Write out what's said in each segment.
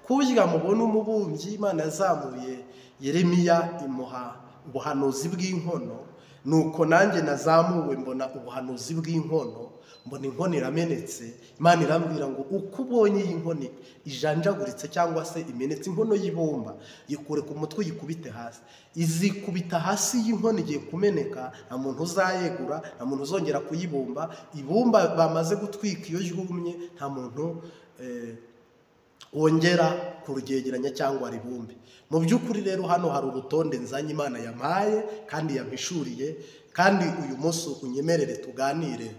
kurya mubona umubumbyi Imana yazamuye Yeremiya imuha ubuhanuzi bw'inkono, nuko nanjye nazamuwe mbona ubuhanuzi bw'inkono, mbona inkono iramenetse. Imana irambwira ngo uko ubonye iyi nkono ijanjaguritse cyangwa se imenetse, inkono y'ibumba, yikure ku mutwe yikubite hasi. Izikubita hasi y'inkono igiye kumeneka, nta muntu uzayegura, nta muntu uzongera kuyibumba. Ibumba bamaze gutwika iyo ryumye, nta muntu wongera kuryegeranya cyangwa ribumbe. Mu by'ukuri rero hano hari urutonde nzanye Imana yamaye kandi yampishuriye, kandi uyu munsi unyemerere tuganire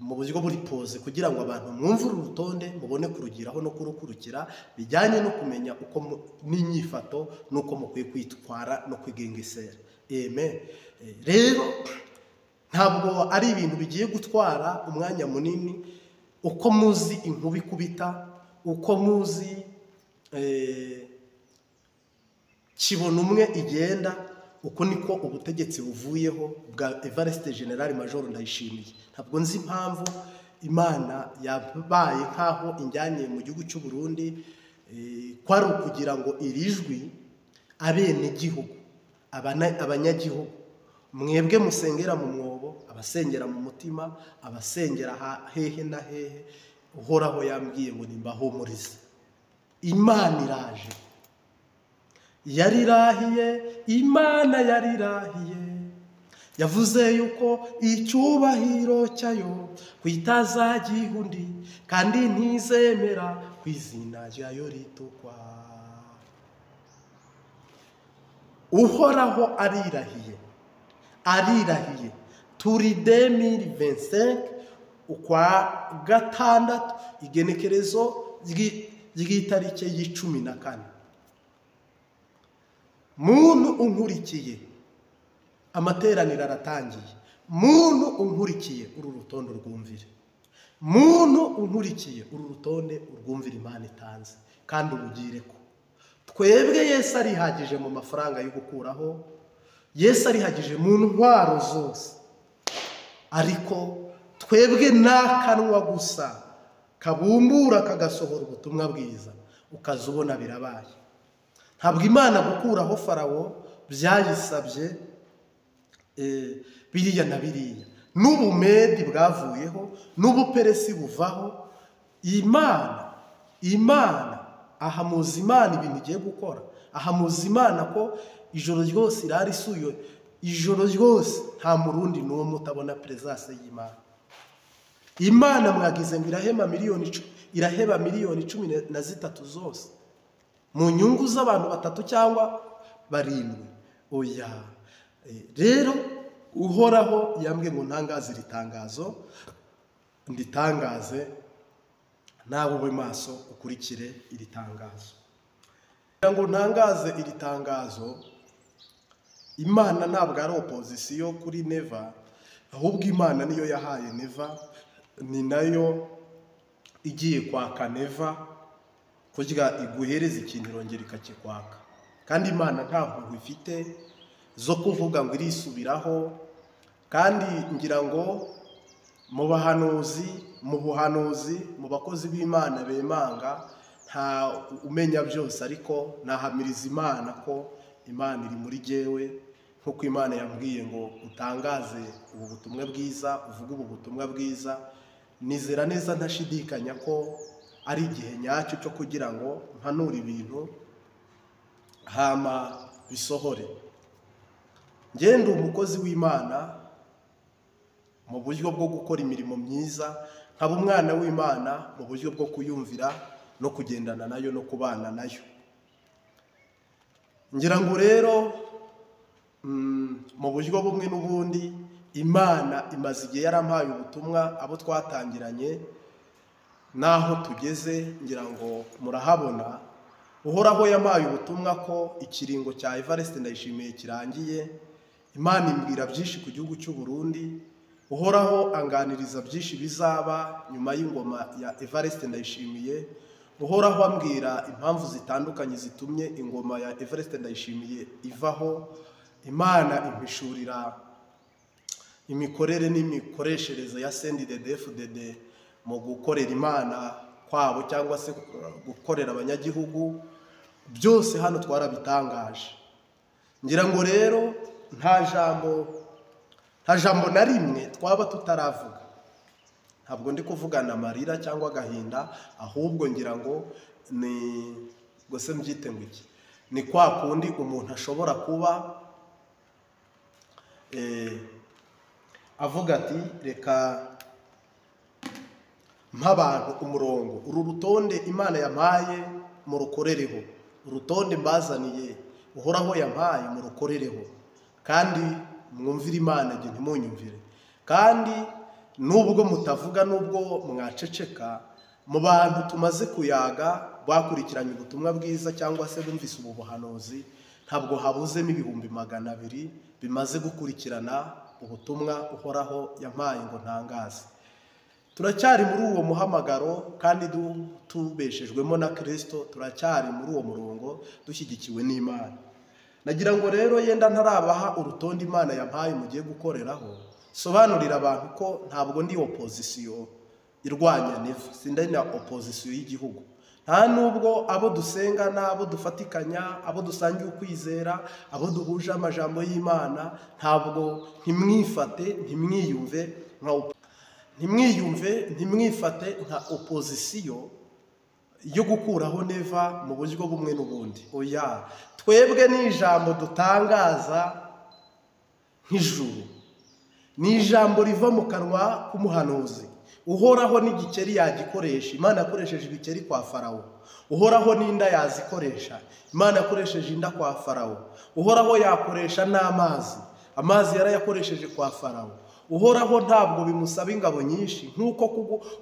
mu buryo buri pose kugira ngo abantu mwumve uru rutonde mubone kurugiraho no kurukurikira, bijyanye no kumenya uko n'inyifato nuko mukwiye kwitwara no kwigengesera. Amen. Rero ntabwo ari ibintu bigiye gutwara umwanya munini. Uko muzi inkuba ikubita, uko muzi kibona umwe igenda, uko niko ubutegetsi buvuyeho bwa Evariste General Major Ndayishimiye. Ntabwo nzi impamvu Imana yabaye nkaho injyanye mu gihugu cy'u Burundi, kwari ukugira ngo irijwi abenegihugu, abanyagihugu, mwebwe musengera mu mwobo, abasengera mu mutima, abasengera hehe na hehe, Uhoraho yambwiye ngo nimbahumurize. Imana iraje, yarirahiye, Imana yarirahiye, yavuze yuko icyubahiro cyayo kwitazagiha undi, kandi ntizemera ku izina ryayo ritukwa. Uhoraho arirahiye, arirahiye. Turi 2025 ukwa gatandatu, igenekerezo ry'itariki y'14. Muntu unkurikiye, amateraniro aratangiye. Muntu unkurikiye uru rutonde urwumvire. Muntu unkurikiye uru rutonde urwumvire Imana itanze kandi ubugire ko twebwe Yesu arihagije mu mafaranga yo gukuraho, Yesu arihagije mu ntwaro zose, ariko twebwe n'akanwa gusa kabumbura kagasohora ubutumwa bwiza ukazubona birabaye. Ntabwo Imana gukuraho Farawo byayisabye biriya na biriya, n'ubumedi bwavuyeho, n'ubuperesi buvaho. Imana ahamuza Imana ibintu igiye gukora, ahamuza Imana ko ijoro ryose irari isuyo, ijoro ryose nta murundi n'umwe utabona presence y'Imana. Imana mwagize ngo iraheba miliyoni 13 zose mu nyungu z'abantu 3 cyangwa 7. Oya, rero Uhoraho yambwiye ngo ntangaze iri tangazo, nditangaze nawe ube maso ukurikire iri tangazo. Ngo ntangaze iri tangazo, Imana ntabwo ari opposition kuri Neva, ahubwo Imana niyo yahaye Neva, ni nayo igiye kwaka Neva kugira iguhereza ikintu irongera ikakikwaka. Kandi Imana ntabwo ifite zo kuvuga ngo irisubiraho, kandi ngira ngo mu buhanuzi mu bakozi b'Imana bemanga nta umenya byose, ariko nahamiriza Imana ko Imana iri muri jewe, nkuko Imana yambwiye ngo utangaze ubu butumwa bwiza, uvuga ubu butumwa bwiza. Nizera neza ntashidikanya ko ari igihe nyacyo cyo kugira ngo mpanure ibintu hama bisohore. Ngende umukozi w'Imana mu buryo bwo gukora imirimo myiza, nkaba umwana w'Imana mu buryo bwo kuyumvira no kugendana nayo no kubana nayo. Ngira ngo rero mu buryo bumwe n'ubundi Imana imaze igihe yarampaye ubutumwa, abo twatangiranye naho tugeze ngira ngo murahabona. Uhoraho yampaye ubutumwa ko ikiringo cya Evariste Ndayishimiye kirangiye. Imana imbwira byinshi ku gihugu cy'u Burundi, Uhoraho anganiriza byinshi bizaba nyuma y'ingoma ya Evariste Ndayishimiye. Uhoraho ambwira impamvu zitandukanye zitumye ingoma ya Evariste Ndayishimiye ivaho. Imana impishurira imikorere n'imikoreshereze ya CNDD-FDD mu gukorera Imana kwabo cyangwa se gukorera abanyagihugu, byose hano twarabitangaje. Ngira ngo rero nta jambo na rimwe twaba tutaravuga. Ntabwo ndi kuvugana amarira cyangwa agahinda, ahubwo ngira ngo ni gose mbyite ngo iki, ni kwa kundi umuntu ashobora kuba avuga ati reka nk'abantu umurongo, uru rutonde Imana yampaye murukorereho, urutonde mbazaniye uhoraho yampaye murukorereho, kandi mwumvire Imana nge ntimunyumvire. Kandi nubwo mutavuga, nubwo mwaceceka, mu bantu tumaze kuyaga bakurikiranye ubutumwa bwiza cyangwa se bumvise ubu buhanuzi, ntabwo habuzemo ibihumbi 200 bimaze gukurikirana ubutumwa uhoraho yampaye ngo ntangaze. Turacyari muri uwo muhamagaro kandi tubeshejwemo na Kristo, turacyari muri uwo murongo dushyigikiwe n'Imana. Nagira ngo rero yenda ntarabaha urutonde Imana yampaye mugiye gukoreraho, sobanurira abantu ko ntabwo ndi opposition irwanya neva, sindi na opposition y'igihugu. Nta nubwo abo dusenga n'abo dufatikanya, abo dusangiye ukwizera, abo duhuje amajambo y'Imana, ntabwo ntimwifate nka opposition yo gukuraho neva mu buryo bumwe n'ubundi. Oya, twebwe ni ijambo dutangaza nk'ijuru, ni ijambo riva mu kanwa k'umuhanuzi. Uhoraho n'igikeri yagikoresha, Imana yakoresheje ibikeri kwa Farawo. Uhoraho n'inda yazikoresha, Imana yakoresheje inda kwa Farawo. Uhoraho yakoresha n'amazi, amazi yarayakoresheje kwa Farawo. Uhoraho ntabwo bimusaba ingabo nyinshi, nk'uko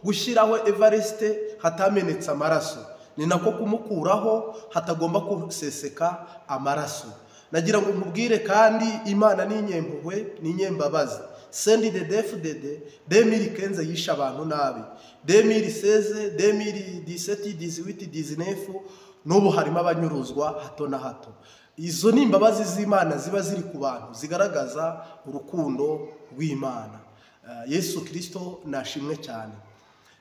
gushyiraho Evariste hatamenetse amaraso, ni nako kumukuraho hatagomba guseseka amaraso. Nagira ngo nkubwire kandi Imana ni inyempuhwe, ni inyembabazi. Sendi de defudede 2015 yisha abantu nabi, 2016, 2017, 18, 19 n'ubu harimo abanyuruzwa hato na hato. Izo ni imbabazi z'Imana ziba ziri ku bantu, zigaragaza urukundo rw'Imana. Yesu Kristo nashimwe cyane.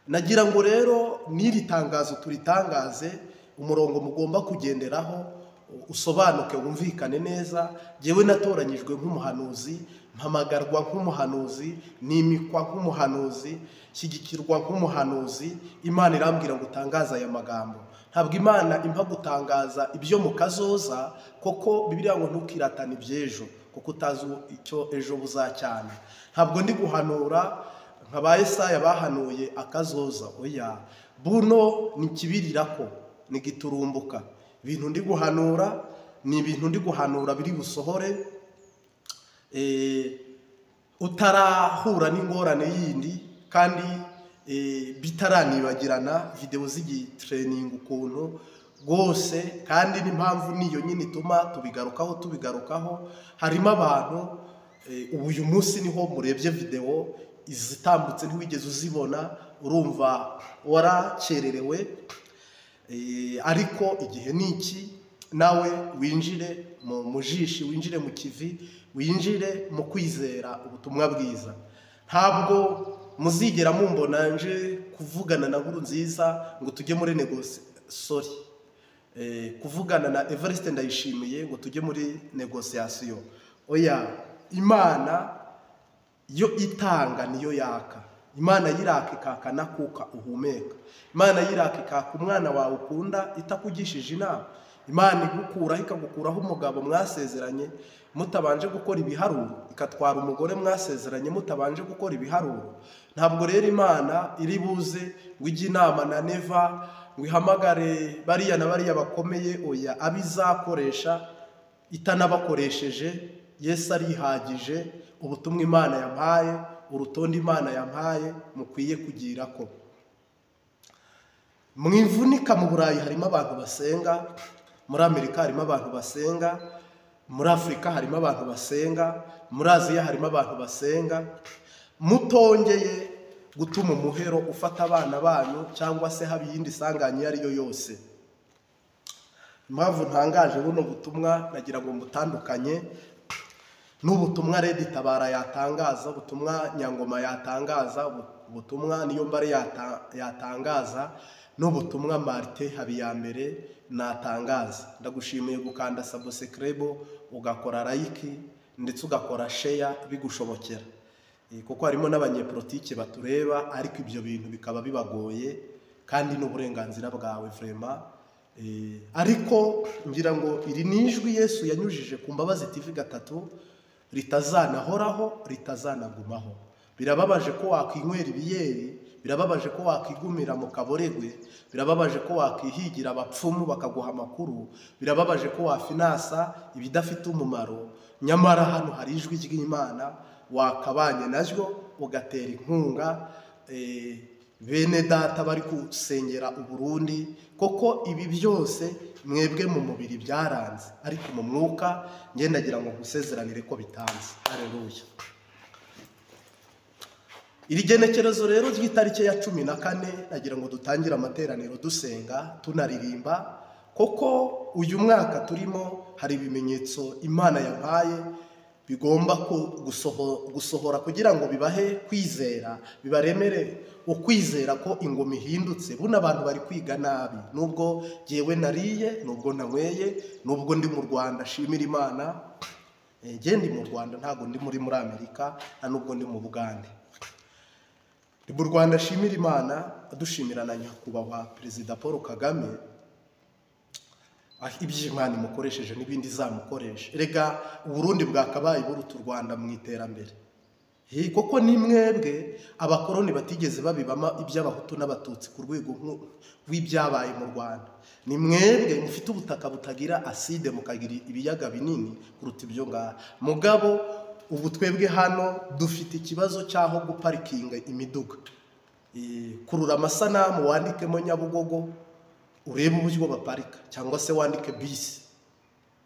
Nagira ngo rero n'iri tangazo turitangaze, umurongo mugomba kugenderaho usobanuke wumvikane neza. Jewe natoranyijwe nk'umuhanuzi, mpamagarwa nk'umuhanuzi, nimikwa nk'umuhanuzi, shyigikirwa nk'umuhanuzi. Imana irambwira ngo utangaza aya magambo. Ntabwo Imana impa gutangaza ibyo mu kazoza, koko Bibiliya ngo ntukiratane iby'ejo, kuko utazi icyo ejo buzacyana. Ntabwo ndi guhanura nka ba Yesaya bahanuye akazoza. Oya, buno ni kibirirako, ni giturumbuka. Ibintu ndi guhanura ni ibintu ndi guhanura biri busohore utarahura n'ingorane yindi, kandi bitaranibagirana video z'igi training ukuntu rwose. Kandi n'impamvu niyo nyine ituma tubigarukaho. Harimo abantu uyu munsi niho murebye video izitambutse ntiwigeze uzibona, urumva warakererewe. Ariko igihe niki, nawe winjire mu mujishi, winjire mu kivi, winjire mu kwizera ubutumwa bwiza. Ntabwo muzigera mumbona nje kuvugana na Nkurunziza ngo tujye muri kuvugana na Evariste Ndayishimiye ngo tujye muri negociation. Oya, Imana yo itanga niyo yaka. Imana yiraka ikaka nakuka uhumeka. Imana yiraka ikaka umwana wawe ukunda itakugishije inama. Imana igukuraho ikagukuraho umugabo mwasezeranye mutabanje gukora ibiharuro, ikatwara umugore mwasezeranye mutabanje gukora ibiharuro. Ntabwo rero Imana iri buze ngo ijye inama na neva ngo ihamagare bariya na bariya bakomeye. Oya, abizakoresha itanabakoresheje, Yesu arihagije. Ubutumwa Imana yampaye, urutonde Imana yampaye mukwiye kugira ko mwivunika. Mu Burayi harimo abantu basenga, muri Amerika harimo abantu basenga, muri Afurika harimo abantu basenga, muri Aziya harimo abantu basenga. Mutongeye gutuma umuhero ufata abana banyu cyangwa se haba iyindi sanganya ari yo yose. Impamvu ntangaje buno butumwa nagira ngo mbutandukanye n'ubutumwa Redi Tabara yatangaza, ubutumwa Nyangoma yatangaza, ubutumwa Niyombare yatangaza. n'ubutumwa Martin Habiyambere natangaza. Ndagushimiye gukanda subscribe, ugakora like ndetse ugakora share bigushobokera, kuko harimo n'abanyepolitike batureba ariko ibyo bintu bikaba bibagoye kandi n'uburenganzira bwawe vraiment. Ariko ngira ngo iri nijwi Yesu yanyujije ku Mbabazi TV gatatu ritazanahoraho ritazanagumaho. Birababaje ko wakwinywera ibiyeri, birababaje ko wakwigumira mu kaboregwe, birababaje ko wakwihigira abapfumu bakaguha amakuru, birababaje ko wafinasa ibidafite umumaro. Nyamara hano hari ijwi ry'Imana wakabanye naryo ugatera inkunga bene data bari kusengera Uburundi. Koko ibi byose mwebwe mu mubiri byaranze, ariko mu mwuka ngendagira ngo gusezeranire ko bitanze. Haleluya. Iri genekerezo rero ry'itariki ya 14 nagira ngo dutangire amateraniro dusenga tunaririmba. Koko uyu mwaka turimo hari ibimenyetso Imana yampaye bigomba gusohora kugira ngo bibahe kwizera, bibaremere ukwizera ko ingoma ihindutse. Buna abantu bari kwiga nabi, nubwo jewe nariye, nubwo nanyweye, nubwo ndi mu Rwanda shimira Imana. Ndi mu Rwanda, ntago ndi muri Amerika, nubwo ndi mu Bugande. Ndi mu Rwanda shimira Imana, dushimira na nyakubahwa Perezida Paul Kagame ibyo Imana imukoresheje n'ibindi zamukoresha. Erega Uburundi bwakabaye buruta u Rwanda mu iterambere. Koko ni mwebwe abakoroni batigeze babibama iby'abahutu n'abatutsi ku rwego rw'ibyabaye mu Rwanda. Ni mwebwe mufite ubutaka butagira aside mukagira ibiyaga binini kuruta ibyo ngaha. Mugabo ubu twebwe hano dufite ikibazo cyaho guparikinga imiduga. Kurura amasanamu wandikemo Nyabugogo urebe uburyo baparika, cyangwa se wandike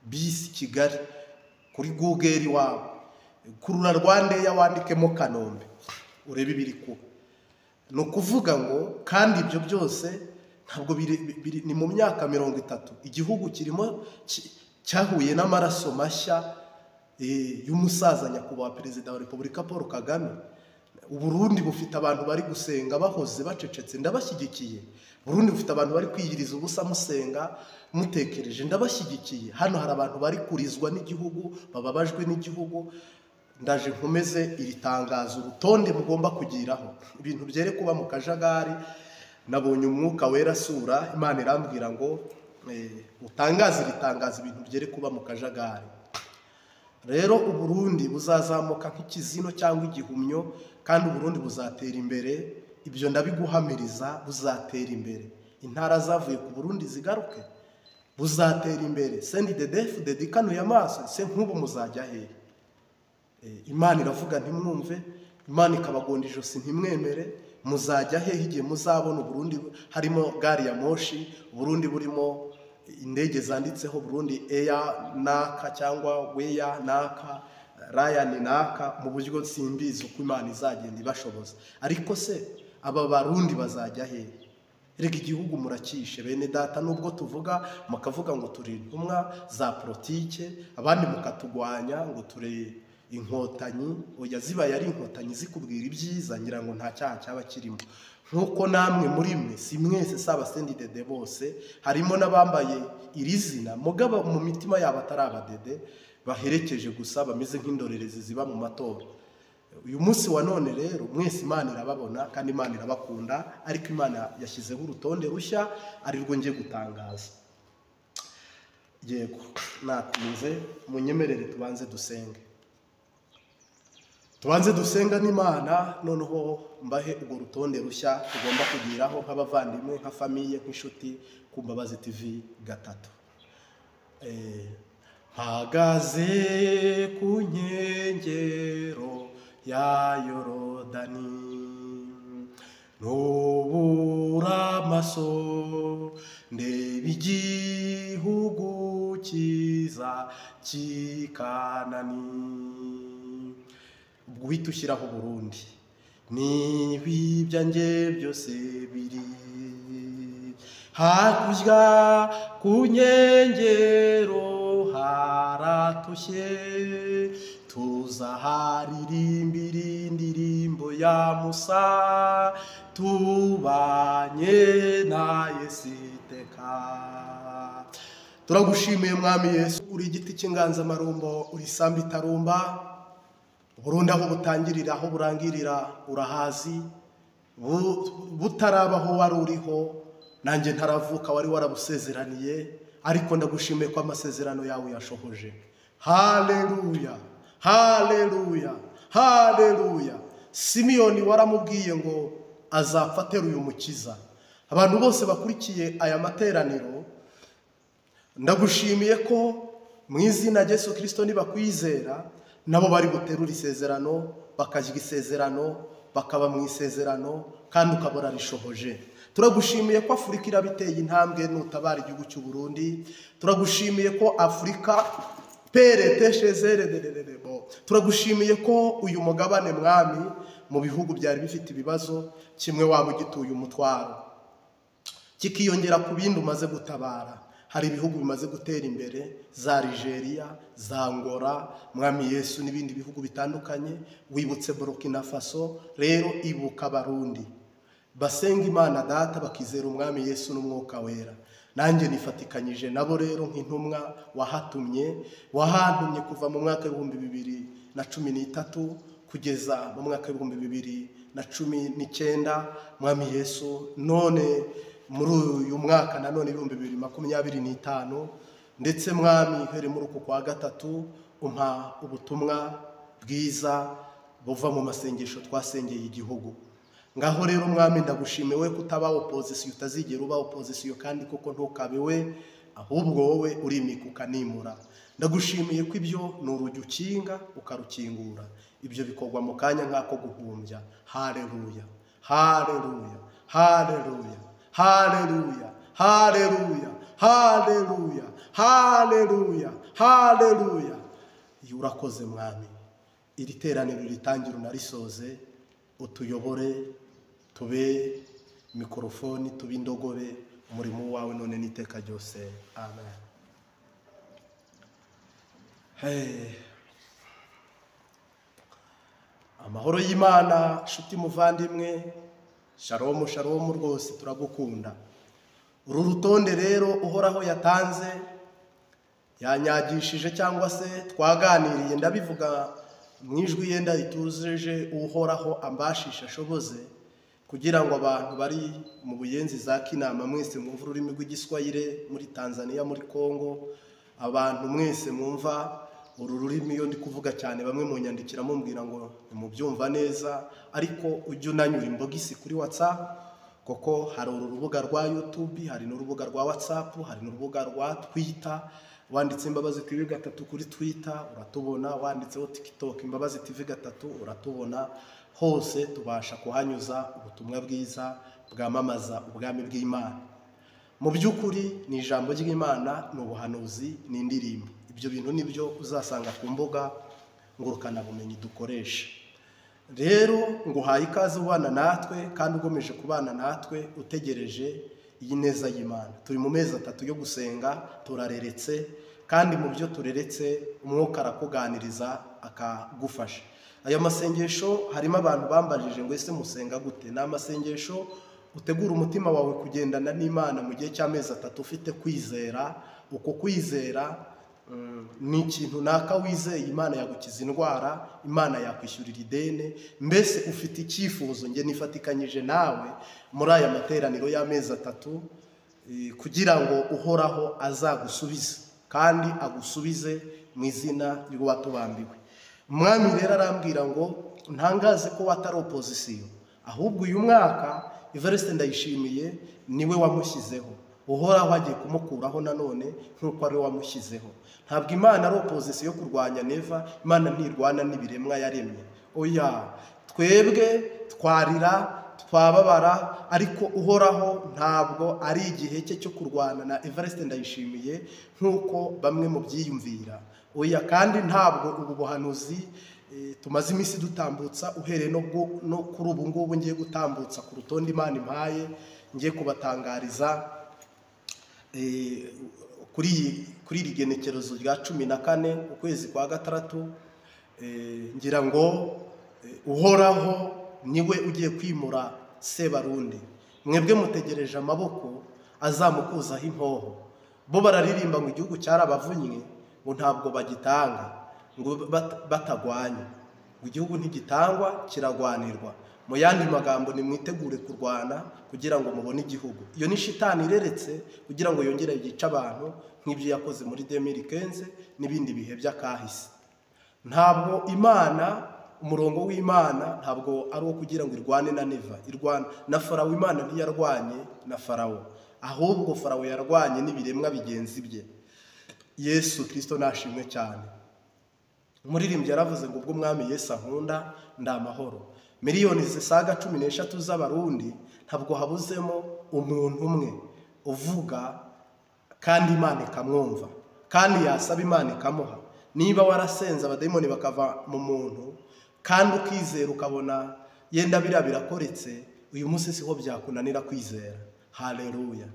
bisi Kigali kuri Google wawe. Kurura Rwandeya wandikemo Kanombe urebe ibiri kuba. No kuvuga ngo kandi ibyo byose ntabwo ni mu myaka 30 igihugu kirimo cyahuye n'amaraso mashya y'umusaza nyakubahwa Perezida wa Repubulika Paul Kagame. Uburundi bufite abantu bari gusenga bahoze bacecetse, ndabashyigikiye. Burundi bufite abantu bari kwiyiriza ubusa musenga mutekereje, ndabashyigikiye. Hano hari abantu bari kurizwa n'igihugu, bababajwe n'igihugu. Ndaje nkomeze iri tangazo, urutonde mugomba kugiraho ibintu byere kuba mu kajagari. Nabonye umwuka wera sura, Imana irambwira ngo utangaze ritangaza ibintu byere kuba mu kajagari. Rero Uburundi buzazamuka nk'ikizino cyangwa igihumyo, kandi Uburundi buzatera imbere. Ibyo ndabiguhamiriza, buzatera imbere. Intara zavuye ku Burundi zigaruke, buzatera imbere. Sendi de defu de dikano y'amaso se nk'ubu muzajya hehe? Imana iravuga ntimwumve, Imana ikabagonda ijosi ntimwemere. Muzajya hehe igihe muzabona Uburundi harimo gari ya moshi, Uburundi burimo indege zanditseho Burundi Air naka cyangwa Weya naka, Ryan naka, mu buryo simbizi uko Imana izagenda ibashoboza. Ariko se aba Barundi bazajya hehe? Rega igihugu murakishe bene data, nubwo tuvuga mukavuga ngo turi intumwa za politike, abandi mukatugwanya ngo turi inkotanyi. Oya, zibaye ari inkotanyi zikubwira ibyiza ngira ngo nta cyaha cyaba kirimo. Nkuko namwe muri mwe, si mwese saba sendidede bose, harimo n'abambaye iri zina mugabo mu mitima yabo atari abadede, baherekeje gusa bameze nk'indorerezi ziba mu matora. Uyu munsi wa none rero mwese Imana irababona kandi Imana irabakunda, ariko Imana yashyizeho urutonde rushya ari rwo ngiye gutangaza. Yego, natinze munyemerere tubanze dusenge. Tubanze dusenga n'Imana, noneho mbahe urwo rutonde rushya tugomba kugiraho nk'abavandimwe, nka famiye, nk'inshuti ku Mbabazi TV gatatu. Mpagaze ku nkengero ya Yorodani, nubura amaso ndeba igihugu cyiza cy'i Kanani. Ubwo uhita ushyiraho Burundi, n'ibibyanjye byose biri hakurya ku nkengero haratushye, tuzaharirimbira indirimbo ya Musa, tubanye na Yesu iteka. Turagushimiye mwami Yesu, uri igiti cy'inganzamarumbo, uri isambu itarumba, Burundi aho butangirira aho burangirira urahazi, butarabaho wari uriho, nanjye ntaravuka wari warabusezeraniye, ariko ndagushimiye ko amasezerano yawe yashohoje. Haleluya, haleluya, haleluya. Simiyoni waramubwiye ngo azapfa ateruye umukiza. Abantu bose bakurikiye aya materaniro, ndagushimiye ko mu izina rya Yesu Kristo nibakwizera nabo bari guterura isezerano, bakajya isezerano, bakaba mu isezerano, kandi ukabora rishohoje. Turagushimiye ko Afurika irabiteye intambwe n'utabara igihugu cy'u Burundi. Turagushimiye ko Afurika turagushimiye ko uyu mugabane mwami mu bihugu byari bifite ibibazo, kimwe waba ugituye umutwaro, kikiyongera ku bindi umaze gutabara. Hari ibihugu bimaze gutera imbere, za Nigeria, za Angola, mwami Yesu, n'ibindi bihugu bitandukanye. Wibutse Burkina Faso, rero ibuka Barundi basenga Imana Data, bakizera umwami Yesu n'umwuka wera. Nanjye nifatikanyije nabo rero nk'intumwa wahantumye kuva mu mwaka w'ibihumbi 2013 kugeza mu mwaka w'ibihumbi 2019. Mwami Yesu, none muri uyu mwaka nanone 2025, ndetse mwami here muri uku kwa gatatu umpa ubutumwa bwiza buva mu masengesho twasengeye igihugu. Ngaho rero mwami ndagushimiwe kutaba opposition, utazigera uba opposition, kandi kuko ntukabewe, ahubwo wowe urimika ukanimura. Ndagushimiye ko ibyo ni urugi ukinga ukarukingura, ibyo bikorwa mu kanya nk'ako guhumbya. Haleluya, haleluya, haleluya, haleluya, haleluya, haleluya, haleluya, haleluya. Urakoze mwami, iri teraniro ritangira unarisoze, utuyobore, tube mikrofoni, tube indogobe umurimo wawe none n'iteka ryose. Amen. Amahoro y'Imana shuti muvandimwe, shalom shalom, rwose turagukunda. Uru rutonde rero uhoraho yatanze, yanyagishije cyangwa se twaganiriye, ndabivuga mwijwi yenda ituzeje, uhoraho ambashisha ashoboze, kugira ngo abantu bari mu buyenzi za Kinama mwese mwumva ururimi rw'igiswahili, muri Tanzania, muri Kongo, abantu mwese mwumva uru rurimi. Iyo ndi kuvuga cyane bamwe mu nyandikira mumbwira ngo mubyumva neza, ariko ujye unanyura imbogisi kuri WhatsApp, kuko hari uru rubuga rwa YouTube, hari n'urubuga rwa WhatsApp, hari n'urubuga rwa Twitter. Wanditse Imbabazi TV 3 kuri Twitter uratubona, wanditseho TikTok Imbabazi TV 3 uratubona. Hose tubasha kuhanyuza ubutumwa bwiza bwamamaza ubwami bw'Imana. Mu by'ukuri ni ijambo ry'Imana, ni ubuhanuzi, ni indirimbo. Ibyo bintu nibyo uzasanga ku mbuga ngurukana bumenyi dukoresha. Rero nguhaye ikaze ubana natwe, kandi ugomeje kubana natwe utegereje iyi neza y'Imana. Turi mu mezi 3 yo gusenga, turareretse, kandi mu byo tureretse umwuka arakuganiriza akagufasha. Aya masengesho harimo abantu bambajije ngo ese musenga gute? Na masengesho utegura umutima wawe kugendana n'Imana mu gihe cy'amezi 3 ufite kwizera. Uko kwizera ni ikintu naka wizeye Imana yagukiza indwara, Imana yakwishyurira ideni. Mbese ufite icyifuzo, nge nifatikanyije nawe muri aya materaniro y'amezi 3 kugira ngo uhoraho azagusubize, kandi agusubize mu izina ry'uwatubambiwe. Umwami rero arambwira ngo ntangaze ko watari opposition, ahubwo uyu mwaka Evariste Ndayishimiye niwe wamushyizeho. Uhoraho agiye kumukuraho nanone nk'uko ari wamushyizeho. Ntabwo Imana ari opposition yo kurwanya Neva. Imana ntirwana n'ibiremwa yaremye. Oya, twebwe twarira twababara, ariko uhoraho ntabwo ari igihe cye cyo kurwana na Evariste Ndayishimiye nk'uko bamwe mu byiyumvira. Oya, kandi ntabwo ubu buhanuzi tumaze iminsi dutambutsa, uhereye no kuri ubu ngubu ngiye gutambutsa ku rutonde Imana impaye, ngiye kubatangariza kuri iri genekerezo rya 14 ukwezi kwa 6. Ngira ngo uhoraho niwe ugiye kwimura Sebarundi, mwebwe mutegereje amaboko azamukuzaho impoho. Bo bararirimba ngo igihugu cyarabavunnye, ngo ntabwo bagitanga, ngo batagwanye, ngo igihugu ntigitangwa kiragwanirwa. Mu yandi magambo, nimwitegure kurwana kugira ngo mubone igihugu. Iyo ni shitani ireretse kugira ngo yongere yice abantu nk'ibyo yakoze muri 2015 n'ibindi bihe by'akahise. Ntabwo Imana, umurongo w'Imana ntabwo ari uwo kugira ngo irwane na Neva, irwana na Farawo. Imana ntiyarwanye na Farawo, ahubwo Farawo yarwanye n'ibiremwa bigenzi bye. Yesu Kristo nashimwe cyane. Umuririmbyi yaravuze ngo ubwo Umwami Yesu ankunda ndamahoro. Miliyoni zisaga 13 z'abarundi ntabwo habuzemo umuntu umwe uvuga kandi Imana ikamwumva, kandi yasaba Imana ikamuha. Niba warasenze abadayimoni bakava mu muntu kandi ukizera ukabona yenda birakoretse, uyu munsi siho byakunanira kwizera. Haleluya,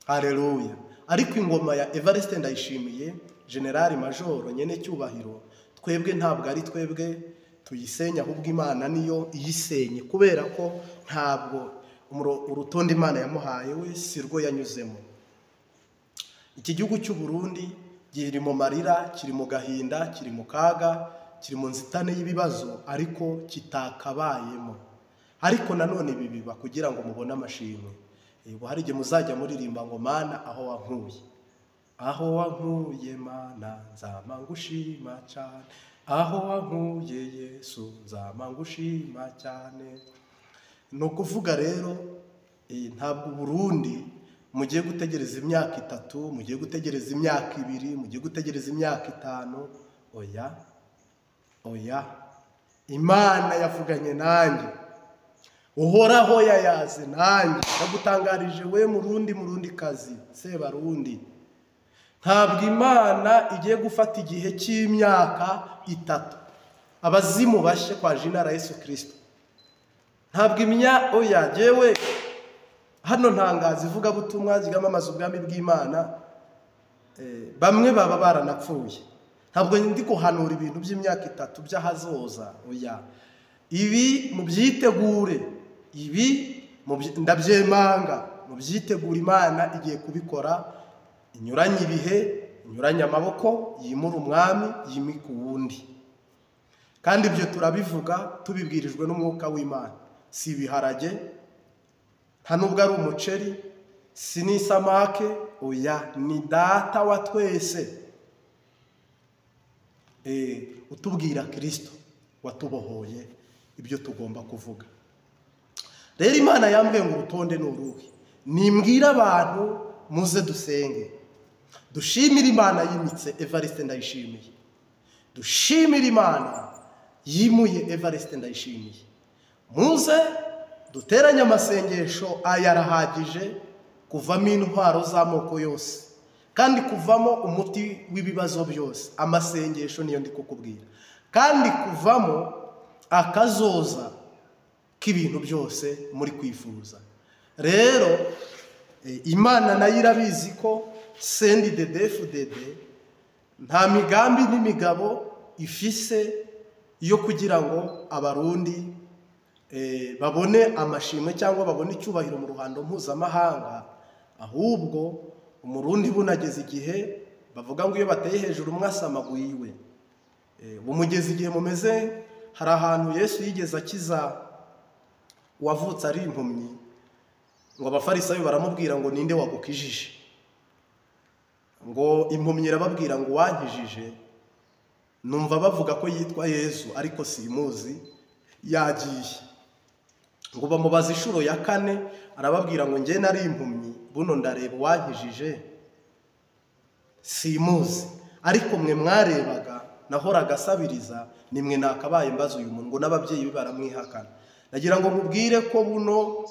haleluya. Ariko ingoma ya Evariste Ndayishimiye, General Major nyene cyubahiro, twebwe ntabwo ari twebwe tuyisenya, ahubwo Imana niyo iyisenye, kubera ko ntabwo urutonde Imana yamuhaye we sirwo yanyuzemo. Iki gihugu cy'u Burundi kiri mu marira, kiri mu gahinda, kiri mu kaga, kiri mu nzitane y'ibibazo, ariko kitakabayemo. Ariko nanone bibiba kugira ngo mubone amashimwe. Hari igihe muzajya muririmba ngo Mana aho wankuye, aho wankuye Mana nzama ngushima cyane, aho wankuye Yesu nzama ngushima cyane. No kuvuga rero ntabwo Burundi mugiye gutegereza imyaka 3, mugiye gutegereza imyaka 2, mugiye gutegereza imyaka 5. Oya, oya. Imana yavuganye nanjye, uhoraho yayaze nanjye. Ndagutangarije we murundi kazi Sebarundi, ntabwo Imana igiye gufata igihe cy'imyaka 3 abazimu bashe kwa Jinara Yesu Kristo. Ntabwo oya, jewe hano ntangaza ivuga butumwa zigamamaza ubwami bw'Imana, bamwe baba baranapfuye. Ntabwo ndi kuhanura ibintu by'imyaka 3 by'ahazoza. Oya, ibi mubyitegure, ibi ndabyemanga, mubyitegure. Imana igiye kubikora, inyuranye ibihe, inyuranye amaboko, yimura umwami yimika uwundi. Kandi ibyo turabivuga tubibwirijwe n'umwuka w'Imana. Si ibiharage, nta nubwo ari umuceri, si n'isamake. Oya, ni Data wa twese utubwira Kristo watubohoye ibyo tugomba kuvuga. Rero Imana yambwiye ngo urutonde n'uruhe, nimbwira abantu muze dusenge, dushimire Imana yimitse Evariste Ndayishimiye, dushimire Imana yimuye Evariste Ndayishimiye. Muze duteranye amasengesho ayarahagije kuvamo intwaro z'amoko yose, kandi kuvamo umuti w'ibibazo byose. Amasengesho niyo ndi kukubwira, kandi kuvamo akazoza k'ibintu byose muri kwifuza. Rero Imana nayo irabizi ko CNDD-FDD nta migambi n'imigabo ifise yo kugira ngo abarundi babone amashimwe cyangwa babone icyubahiro mu ruhando mpuzamahanga. Ahubwo umurundi bunageze igihe bavuga ngo iyo bateye hejuru mwasamaguyiwe. Bumugeze igihe mumeze, hari ahantu Yesu yigeze akiza wavutse ari impumyi, ngo abafarisayo baramubwira ngo ninde wagukijije, ngo impumyi irababwira ngo wankijije. Numva bavuga ko yitwa Yesu ariko simuzi, yagiye. Ngo bamubaza inshuro ya 4, arababwira ngo nge nari impumyi, buno ndareba wankijije simuzi, ariko mwe mwarebaga nahoraga asabiriza, nimwe nakabaye mbaza uyu muntu. Ngo n'ababyeyi be baramwihakana. Nagira ngo mubwire ko buno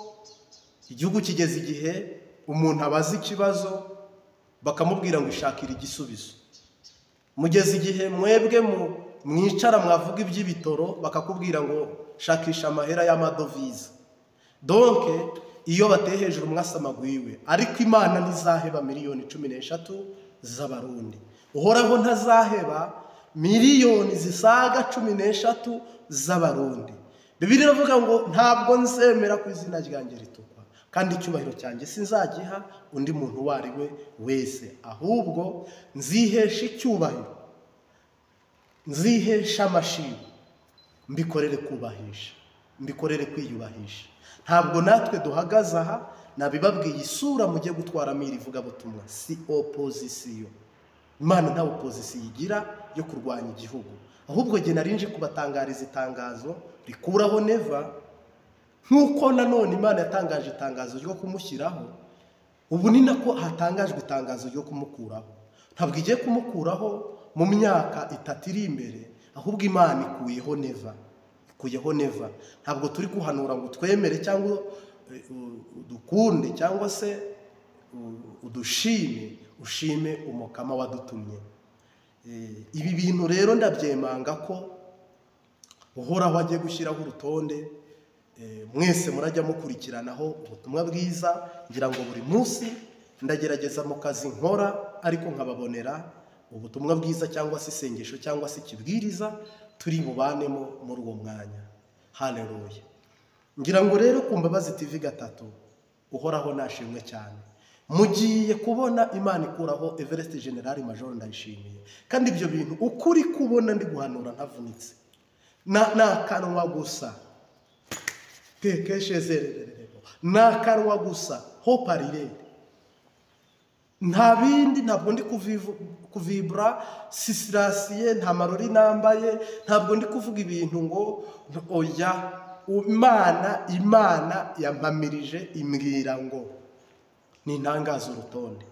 igihugu kigeze igihe umuntu abaza ikibazo bakamubwira ngo ishakira igisubizo. Mugeze igihe mwebwe mwicara mwavuga iby'ibitoro bakakubwira ngo shakisha amahera y'amadovize. Donc iyo bateye hejuru mwasamagwiwe, ariko Imana ntizaheba miliyoni 13 z'abarundi. Uhoraho ntazaheba miliyoni zisaga 13 z'abarundi. Bibiliya iravuga ngo ntabwo nzemera ko izina ryanjye ritukwa, kandi icyubahiro cyanjye sinzagiha undi muntu uwo ari we wese, ahubwo nzihesha icyubahiro, nzihesha amashimwe, mbikorere kubahisha, mbikorere kwiyubahisha. Ntabwo natwe duhagaze aha, nabibabwiye isura mugiye gutwaramo iri vugabutumwa si opozisiyo. Imana nta opozisiyo igira yo kurwanya igihugu, ahubwo jye narinje kubatangariza itangazo rikuraho Neva, nk'uko nanone Imana yatangaje itangazo ryo kumushyiraho, ubu ni nako hatangajwe itangazo ryo kumukuraho. Ntabwo igiye kumukuraho mu myaka 3 iri imbere, ahubwo Imana ikuyeho Neva, ikuyeho Neva. Ntabwo turi guhanura ngo twemere cyangwa dukunde cyangwa se ushime umukama wadutumye. Ibi bintu rero ndabyemanga ko uhoraho agiye gushyiraho urutonde, mwese murajya mukurikiranaho ubutumwa bwiza. Ngira ngo buri munsi ndagerageza mu kazi nkora, ariko nkababonera ubutumwa bwiza cyangwa se isengesho cyangwa se ikibwiriza turi bubanemo muri uwo mwanya. Haleluya. Ngira ngo rero ku Mbabazi TV 3 uhoraho nashimwe cyane. Mugiye kubona Imana ikuraho Everest General Major Ndayishimiye, kandi ibyo bintu ukuri kubona ndi guhanura ntavunitse, nakanwa gusa tekeshezererero, nakanwa gusa hoparire, nta bindi. Ntabwo ndi kuvibra sisirasiye, nta marori nambaye, ntabwo ndi kuvuga ibintu ngo oya. Imana yampamirije imbwira ngo nintangaza urutonde.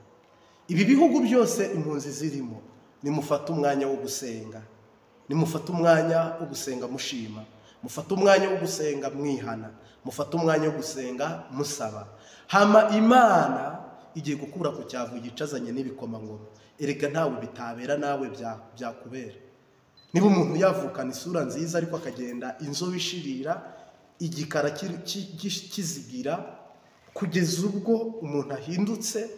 Ibi bihugu byose impunzi zirimo, nimufata umwanya wo gusenga, nimufata umwanya wo gusenga mushima, mufata umwanya wo gusenga mwihana, mufata umwanya wo gusenga musaba. Hama Imana igiye gukura ku cyavu yicazanye n'ibikomangoma. Erega ntawe bitabera, nawe byakubera. Niba umuntu yavukana isura nziza ariko akagenda inzobe ishirira, igikara kizigira, kugeza ubwo umuntu ahindutse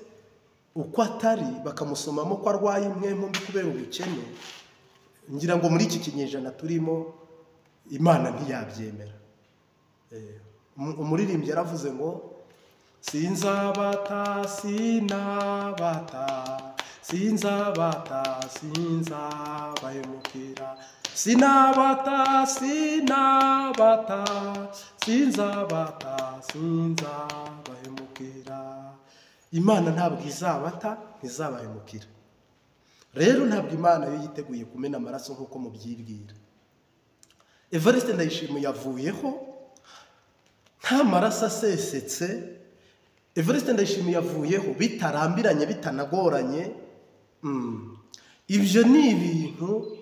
uko atari, bakamusomamo ko arwaye impwemu mbi kubera ubukene, ngira ngo muri iki kinyejana turimo Imana ntiyabyemera. Umuririmbyi yaravuze ngo sinzabata sinabata, sinzabata sinzabahemukira, sinabata sinabata, sinzabata sinzabahemukira. Imana ntabwo izabata, ntizabahemukira. Rero ntabwo Imana yo yiteguye kumena amaraso nk'uko mubyibwira. Everest Ndayishimiye yavuyeho nta maraso asesetse. Everest Ndayishimiye yavuyeho bitarambiranye, bitanagoranye. Ibyo ni ibintu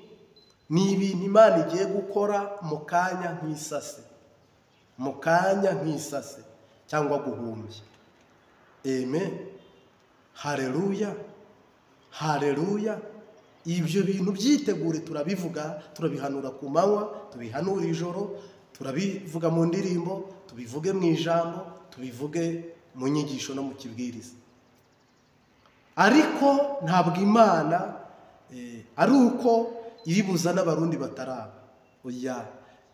Imana igiye gukora mu kanya nk'isase, mu kanya nk'isase cyangwa guhumbya. Amen. Haleluya. Haleluya. Ibyo bintu byitegure, turabivuga, turabihanura ku manywa, tubihanura ijoro, turabivuga mu ndirimbo, tubivuge mu ijambo, tubivuge mu nyigisho no mu kibwiriza. Ariko ntabwo Imana ari uko iri buzana abarundi bataraba. Oya,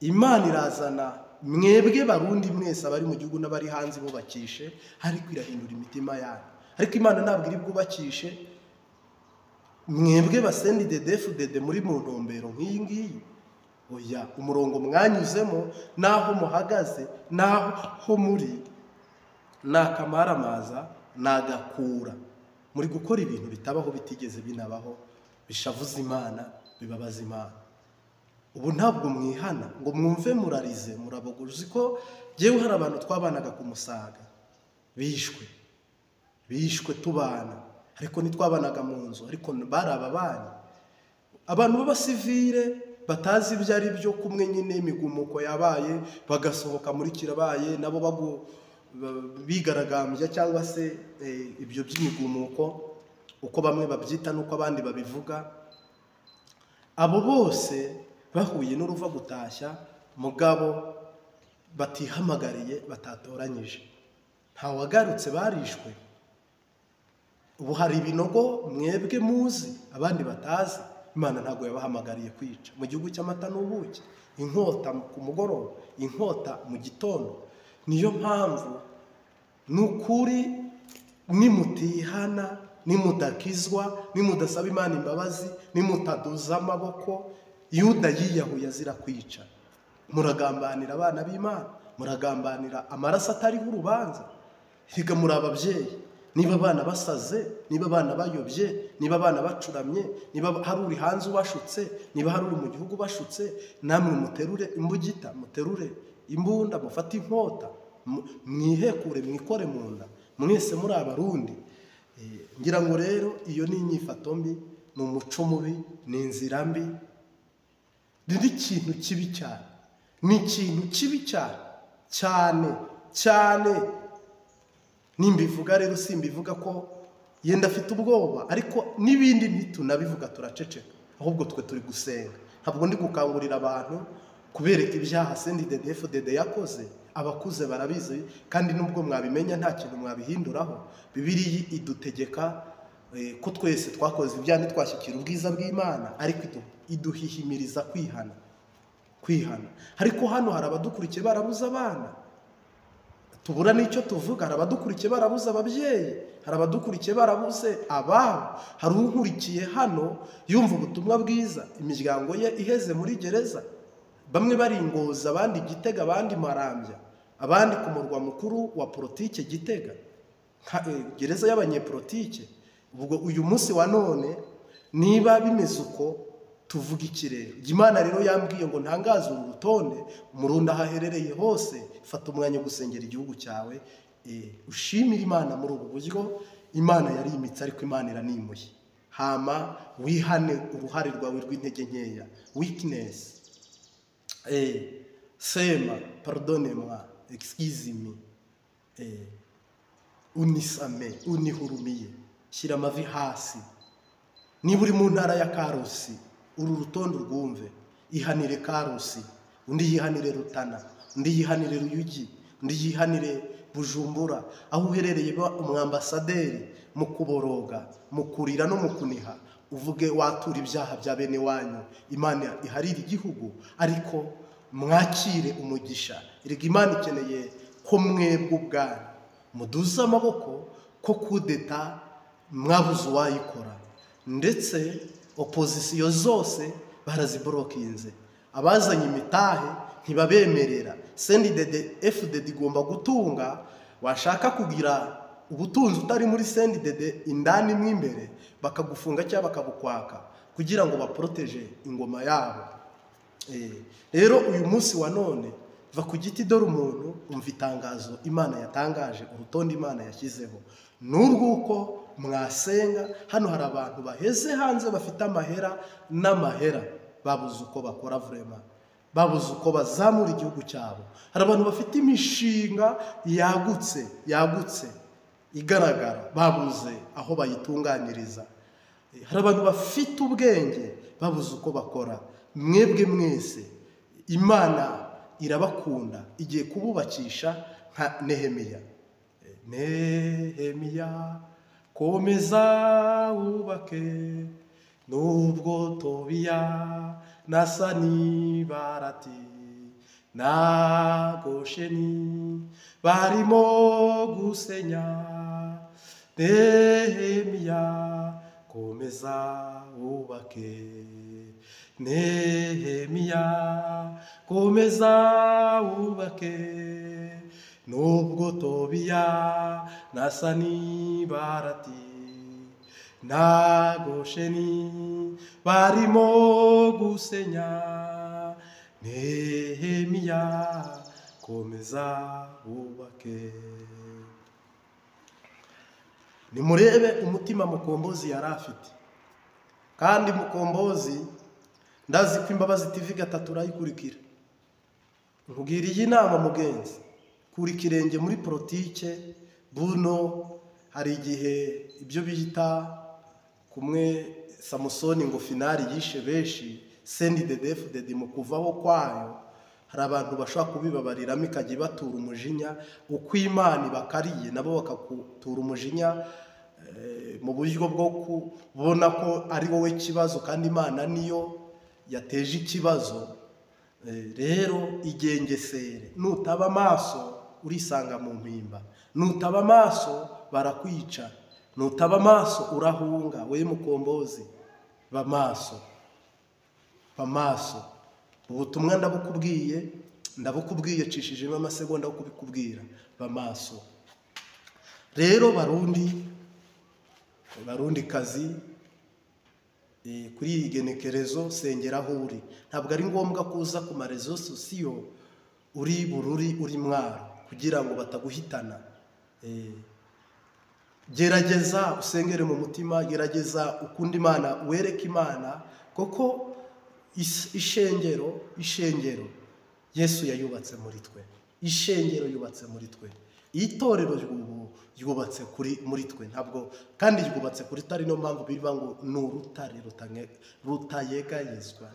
Imana irazana mwebwe barundi mwese abari mu gihugu n'abari hanze bubakishe, ariko irahindura imitima yanyu. Ariko Imana ntabwo iri bwubakishe mwebwe basendi dedefudede muri mu ntumbero nk'iyi ngiyi. Oya, umurongo mwanyuzemo naho muhagaze, naho muri nakamaramaza nagakura, muri gukora ibintu bitabaho, bitigeze binabaho, bishavuza Imana, bibabaza Imana. Ubu ntabwo mwihana ngo mwumve murarize murabogoje. Uzi ko yewe hari abantu twabanaga ku Musaga bishwe tubana, ariko ntitwabanaga mu nzu, ariko bari ababanyi, abantu b'abasivire batazi ibyo ari byo. Kumwe nyine imigumuko yabaye, bagasohoka muri kirabaye, nabo bigaragambya cyangwa se ibyo by'imigumuko, uko bamwe babyita n'uko abandi babivuga. Abo bose bahuye n'uruva gutashya mugabo batihamagariye, batatoranyije, ntawagarutse, barishwe. Ubu hari ibinogo mwebwe muzi abandi batazi, Imana ntabwo yabahamagariye kwica. Mu gihugu cy'amata n'ubuki, inkota ku mugoroba, inkota mu gitondo. Niyo mpamvu n'ukuri nimutihana, nimudakizwa, nimudasaba Imana imbabazi, nimutaduza amaboko, Yuda yiyahuye azira kwica. Muragambanira abana b'Imana, muragambanira amaraso atariho urubanza. Higa muri ababyeyi, niba abana basaze, niba abana bayobye, niba abana bacuramye, niba hari uri hanze ubashutse, niba hari uri mu gihugu bashutse, namwe muterure imbugita, muterure imbunda, mufate inkota, mwihekure, mwikore mu nda, mwese muri abarundi. Ngira ngo rero iyo ni inyifato mbi, ni umuco mubi, ni inzira mbi, ni ikintu kibi cyane, ni ikintu kibi cyane cyane cyane. Nimbivuga rero simbivuga ko yenda afite ubwoba, ariko n'ibindi ntitunabivuga, turaceceka. Ahubwo twe turi gusenga. Ntabwo ndi gukangurira abantu kubereka ibyaha CNDD-FDD yakoze. Abakuze barabizi, kandi nubwo mwabimenya nta kintu mwabihinduraho. Bibiliya idutegeka ko twese twakoze ibyaha ntitwashyikira ubwiza bw'Imana, ariko iduhihimiriza kwihana. Ariko hano hari abadukurikiye barabuze abana, tubura n'icyo tuvuga. Hari abadukurikiye barabuze ababyeyi, hari abadukurikiye barabuze ababo. Hari unkurikiye hano yumva ubutumwa bwiza, imiryango ye iheze muri gereza, bamwe bari Ngozi, abandi Gitega, abandi Marambya, abandi ku murwa mukuru wa politike Gitega, gereza y'abanyepolitike. Ubwo uyu munsi wa none niba bimeze uko, tuvuga ikirere. Imana rero yambwiye ngo ntangaze uru rutonde, umurundi ahaherereye hose, fata umwanya wo gusengera igihugu cyawe, ushimira Imana muri ubu buryo. Imana yari imitsi, ariko Imana iranimuye. Hama wihane uruhare rwawe rw'intege nkeya, weakness. Sema pardonnez-moi, excusez-moi, unisame, unihurumiye, shyira amavi hasi. Niba uri mu ntara ya Karusi, uru rutondo rwumve. Ihanire Karusi, undi yihanire Rutana, undi yihanire Ruyugi, undi yihanire Bujumbura. Aho uherereye ba umwambasaderi, mu kuboroga, mu kurira no mu kuniha, uvuge watura ibyaha bya bene wanyu. Imana iharira igihugu, ariko mwakire umugisha. Erega Imana ikeneye ko mwebwe ubwanyu muduza amaboko, ko kudeta mwabuze uwayikora. Ndetse opozisiyo zose baraziborokinze, abazanye imitahe ntibabemerera. CNDD-FDD igomba gutunga. Washaka kugira ubutunzi utari muri CNDD indani mw'imbere, bakagufunga cyangwa bakabukwaka kugira ngo baproteje ingoma yabo. Rero uyu munsi wa none, va ku giti dore umuntu, umva itangazo Imana yatangaje, urutonde Imana yashyizeho. N'urwuko mwasenga. Hano hari abantu baheze hanze bafite amahera n'amahera, babuze uko bakora vraiment, babuze uko bazamura igihugu cyabo. Hari abantu bafite imishinga yagutse igaragara, babuze aho bayitunganyiriza. Hari abantu bafite ubwenge, babuze uko bakora. Mwebwe mwese Imana irabakunda, igiye kububakisha nka Nehemiya. Nehemiya, komeza wubake, nubwo Tobiya na Sanibalati na Gosheni barimo gusenya. Nehemiya, komeza wubake. Nehemiya, komeza wubake, nubwo Tobiya na Sanibalati na Gosheni barimo gusenya. Nehemiya, komeza wubake. Nimurebe umutima Mukombozi yari afite. Kandi Mukombozi ndazi ko Imbabazi TV gatatu urayikurikira. Nkugiriye inama mugenzi, kuri kirenge muri politike. Buno hari igihe ibyo bita kumwe Samusoni ngo finali yishe benshi, CNDD-FDD mu kuvaho kwayo, hari abantu bashaka kubibabariramo ikajya batura umujinya. Uko Imana bakariye nabo bakakutura umujinya. mu buryo bwo kubona ko ari wowe kibazo kandi Imana niyo yateje ikibazo. Rero igengesere, nutaba amaso urisanga mu mpimba, nutaba amaso barakwica, nutaba amaso urahunga. We mukombozi, bamaso, bamaso. Ubutumwa ndabukubwiye cishijemo amasegonda yo kubikubwira, bamaso. Rero barundi kazi, kuri iyi genekerezo sengera aho uri. Ntabwo ari ngombwa kuza ku marezo sosiyo uri Bururi uri Mwaro kugira ngo bataguhitana. Gerageza usengere mu mutima, gerageza ukunda Imana, wereke Imana koko ishengero Yesu yayubatse muri twe. Ishengero yubatse muri twe. Itorero ryubatse muri twe, ntabwo kandi ryubatse kuri tari. No mpamvu bivuga ngo n'urutare rutayegayezwa.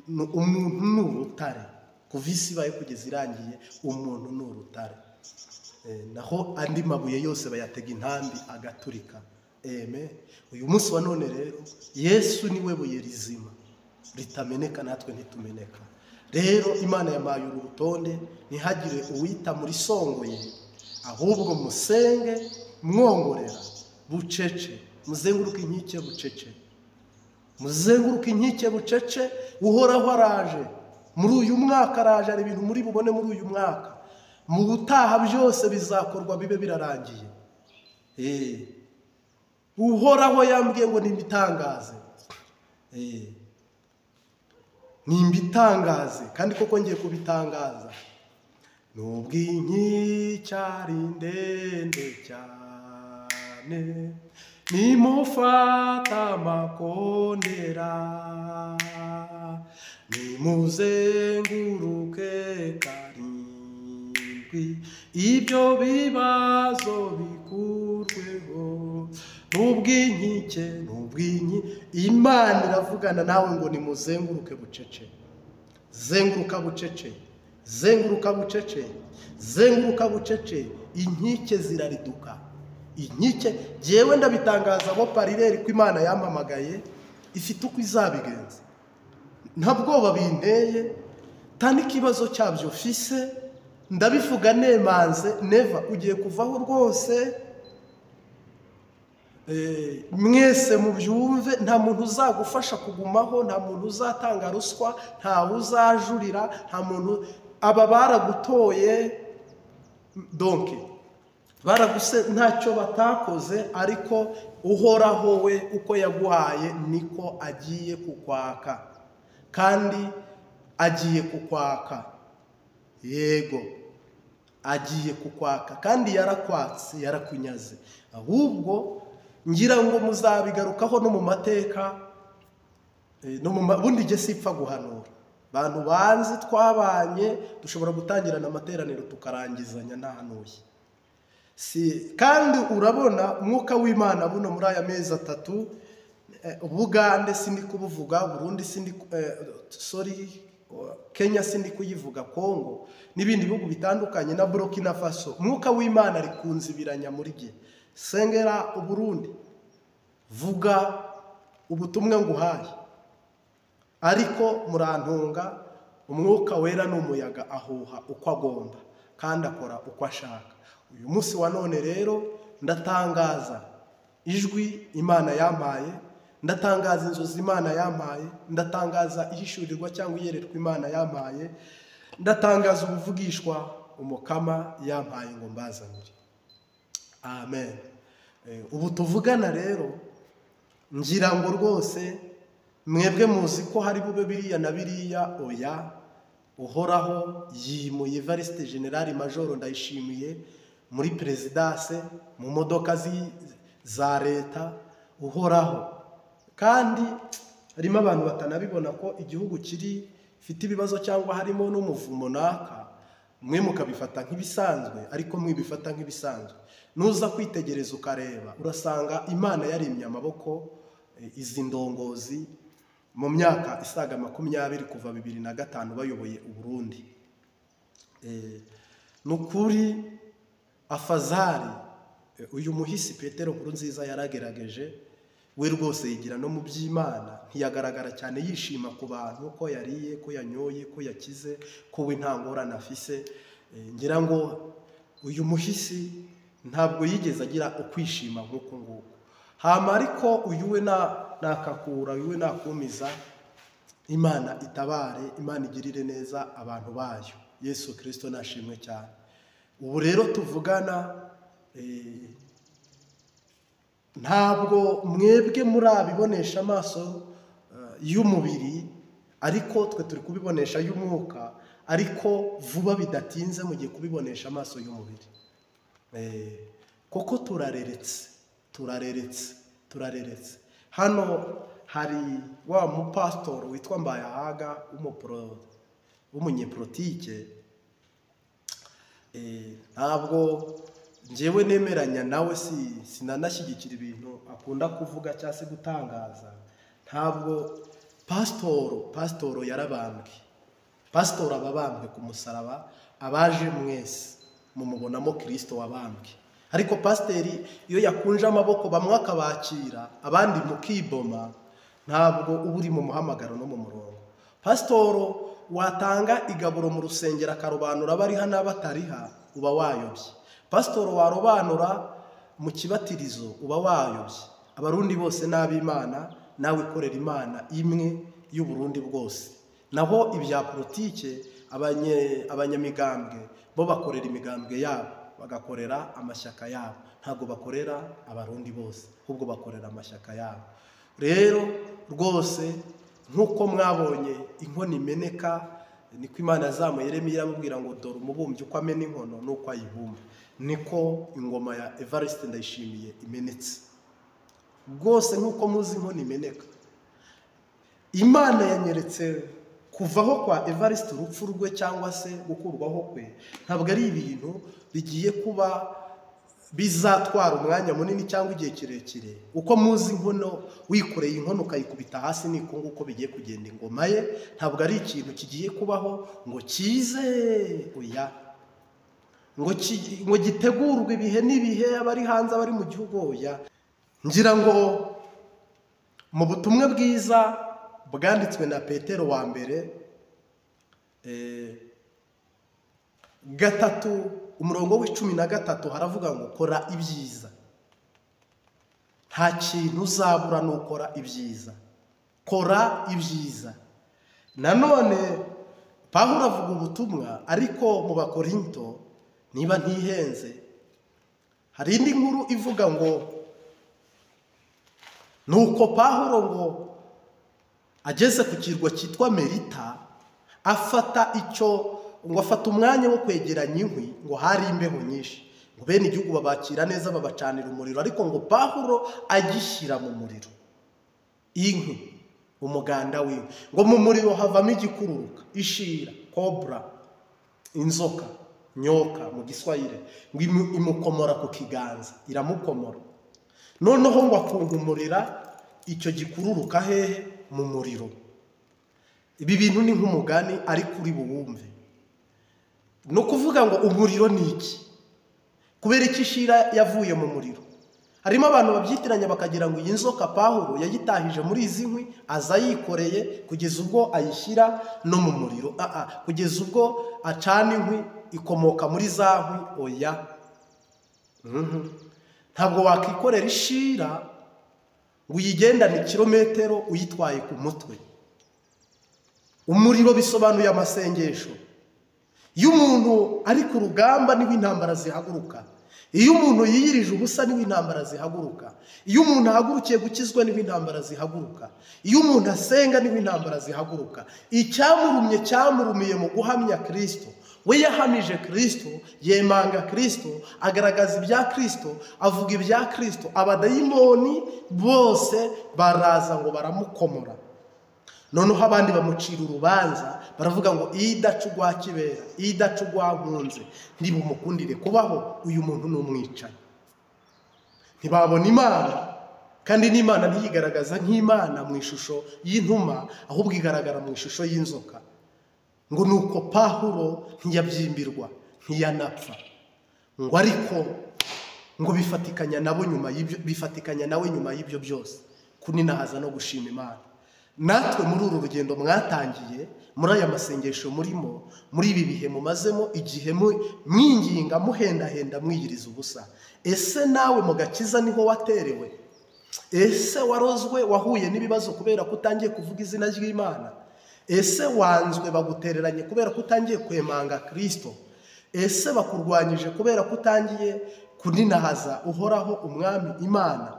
Umuntu n'urutare, kuva isi baye kugeza irangiye, umuntu n'urutare. Naho andi mabuye yose bayatega intambi agaturika. Uyu munsi wa none rero Yesu niwe buye rizima ritameneka, natwe ntitumeneka. Rero Imana yamaye uru rutonde, ntihagire uwita muri songoye, ahubwo musenge mwongorera bucece, muzenguruke inkike bucece, muzenguruke inkike bucece. Uhoraho araje muri uyu mwaka, araje. Ari ibintu muri bubone muri uyu mwaka, mu butaha byose bizakorwa bibe birarangiye. Uhoraho yambwiye ngo nimbitangaze, nimbitangaze, kandi koko ngiye kubitangaza. Nubwo inkike ari ndende cyane, nimufata amakondera, nimuzenguruke karindwi, ibyo bibazo bikurweho. Nubwo inkike, Imana iravugana nawe ngo nimuzenguruke bucece. Zenguruka bucece, zenguruka bucece, zenguruka bucece. Inkike zirariduka. Inkike jewe ndabitangaza bo parireri ko Imana yampamagaye ifite uko izabigenza. Nta bwoba binteye, tani kibazo cyabyo fise, ndabivuga nemanze. Neva ugiye kuvaho rwose. Mwese mubyumve, nta muntu uzagufasha kugumaho, nta muntu uzatanga ruswa, nta uzajurira, nta muntu. Aba baragutoye donke baraguse, ntacyo batakoze, ariko Uhoraho we uko yaguhaye niko agiye kukwaka, kandi agiye kukwaka. Yego, agiye kukwaka, kandi yarakwatse, yarakunyaze. Ahubwo ngira ngo muzabigarukaho no mu mateka, no mu bundi je sipfa guhanura. Bantu banzi twabanye dushobora gutangirana amateraniro tukarangizanya nahanuye. Kandi urabona umwuka w'Imana buno muri aya mezi 3, Bugande sindi kubuvuga, Burundi sindi Kenya sindi kuyivuga, Kongo n'ibindi bihugu bitandukanye na Burkina Faso. Umwuka w'Imana ari kunzibiranya muri gihe. Sengera Uburundi, vuga ubutumwa nguhaye, ariko murantunga. Umwuka wera n'umuyaga ahuha uko agomba, kandi akora uko ashaka. Uyu munsi wa none rero ndatangaza ijwi Imana yampaye, ndatangaza inzozi Imana yampaye, ndatangaza ihishurirwa cyangwa iyererwa Imana yampaye, ndatangaza ubuvugishwa umukama yampaye ngo mbazanire. Amen. Ubu tuvugana rero, ngira ngo rwose mwebwe muzi ko hari bube biriya na biriya. Oya, Uhoraho yimuye Evariste General Major Ndayishimiye muri presidence, mu modoka za leta. Uhoraho kandi harimo abantu batanabibona ko igihugu fite ibibazo cyangwa harimo n'umuvumo naka, mwe mukabifata nk'ibisanzwe, ariko mwibifata nk'ibisanzwe. Nuza kwitegereza ukareba, urasanga Imana yarimye amaboko izi ndongozi mu myaka isaga 20 kuva 2005 bayoboye uyu muhisi Petero Nkurunziza yaragerageje we rwose yigira no mu by'Imana, ntiyagaragara cyane yishima ku bantu ko yariye, ko yanyoye, ko yakize, ko we nta ngorane afise. Ngira ngo uyu muhisi ntabwo yigeze agira ukwishima nk'uko nguko. Hama ariko uyu we nakakura, uyu we nakumiza, Imana itabare, Imana igirire neza abantu bayo. Yesu Kristo nashimwe cyane. Ubu rero tuvugana ntabwo mwebwe muri abibonesha amaso y'umubiri, ariko twe turi kubibonesha y'umwuka, ariko vuba bidatinze mugiye kubibonesha amaso y'umubiri. Koko turareretse. Hano hari wa mupastor witwa Mbayahaga w'umunyepolitike. Ntabwo njyewe nemeranya nawe, sinanashyigikira ibintu akunda kuvuga cyangwa se gutangaza. Ntabwo pastor yarabambwe. Pastor ababambwe ku musaraba, abaje mwese mumubonamo Kristo wabambwe. Ariko pasiteri iyo yakunje amaboko bamwe akabakira abandi mukiboma, ntabwo uba uri mu muhamagaro no mu murongo. Pasitoro watanga igaburo mu rusengero akarobanura abariha n'abatariha, uba wayobye. Pasitoro warobanura mu kibatirizo, uba wayobye. Abarundi bose n'ab'Imana, nawe korera Imana imwe y'Uburundi bwose. Naho ibya politike abanyamigambwe bo bakorera imigambwe yabo, bagakorera amashyaka yabo, ntabwo bakorera abarundi bose, ahubwo bakorera amashyaka yabo. Rero rwose nk'uko mwabonye inkono imeneka, niko Imana yazamuye Yeremiya iramubwira ngo dore umubumbyi uko amena inkono nuko ayibumba, niko ingoma ya Evariste Ndayishimiye imenetse. Rwose nk'uko muzi inkono imeneka, Imana yanyeretse kuvaho kwa Evariste urupfu rwe cyangwa se gukurwaho kwe ntabwo ari ibintu bigiye kuba bizatwara umwanya munini cyangwa igihe kirekire. Uko muzi inkono, wikoreye inkono ukayikubita hasi, niko nguko bigiye kugenda ingoma ye. Ntabwo ari ikintu kigiye kubaho ngo kize oya, ngo gitegurwe ibihe n'ibihe, abari hanze abari mu gihugu oya. Ngira ngo mu butumwa bwiza bwanditswe na Petero wa mbere 3:13 haravuga ngo kora ibyiza. Nta kintu uzabura nukora ibyiza, kora ibyiza. Nanone Pawulo avuga ubutumwa, ariko mu Bakorinto niba ntihenze hari indi nkuru ivuga ngo nuko Pawulo ngo ageze ku kirwa cyitwa Merita, afata umwanya wo kwegeranya inkwi, ngo hari imbeho nyinshi, ngo bene igihugu babakira neza, babacanira umuriro, ariko ngo Pawulo agishyira mu muriro inkwi, umuganda w'inkwi, ngo mu muriro havamo igikururuka, ishira, kobra, inzoka, nyoka mu Giswahili, ngo imukomora ku kiganza, iramukomora. Noneho ngo akunkumurira icyo gikururuka hehe? Mu muriro. Ibi bintu ni nk'umugani ariko uri buwumve. No kuvuga ngo umuriro ni iki? Kubera iki ishira yavuye mu muriro? Harimo abantu babyitiranya bakagira ngo iyi nzoka Pawulo yayitahije muri izi nkwi, aza yikoreye kugeza ubwo ayishyira no mu muriro. Kugeza ubwo acana inkwi ikomoka muri za nkwi oya. Ntabwo wakikorera ishira ngo uyigendane kilometero uyitwaye ku mutwe. Umuriro bisobanuye amasengesho. Iyo umuntu ari ku rugamba niho intambara zihaguruka. Iyo umuntu yiyirije ubusa niho intambara zihaguruka. Iyo umuntu ahagurukiye gukizwa niho intambara zihaguruka. Iyo umuntu asenga niho intambara zihaguruka. Icyamurumye cyamurumiye mu guhamya Kristo. We yahamije Kristo, yemanga Kristo, agaragaza ibya Kristo, avuga ibya Kristo. Abadayimoni bose baraza ngo baramukomora. Noneho abandi bamucira urubanza, baravuga ngo idacugwa kibera, idacugwa nkunze, ntibumukundire kubaho, uyu muntu n'umwicanyi. Ntibabona Imana, kandi n'Imana ntiyigaragaza nk'Imana mu ishusho y'intuma, ahubwo igaragara mu ishusho y'inzoka. Ngo nuko Pawulo ntiyabyimbirwa, ntiyanapfa. Ngo ariko ngo bifatikanya nawe nyuma y'ibyo byose kuninahaza no gushima Imana. Natwe muri uru rugendo mwatangiye, muri aya masengesho murimo, muri ibi bihe mumazemo igihe mwinginga muhendahenda mwiyiriza ubusa, ese nawe mu gakiza niho waterewe? Ese warozwe wahuye n'ibibazo kubera ko utangiye kuvuga izina ry'Imana? Ese wanzwe bagutereranye kubera ko utangiye kwemanga Kristo? Ese bakurwanyije kubera ko utangiye kuninahaza uhoraho umwami Imana?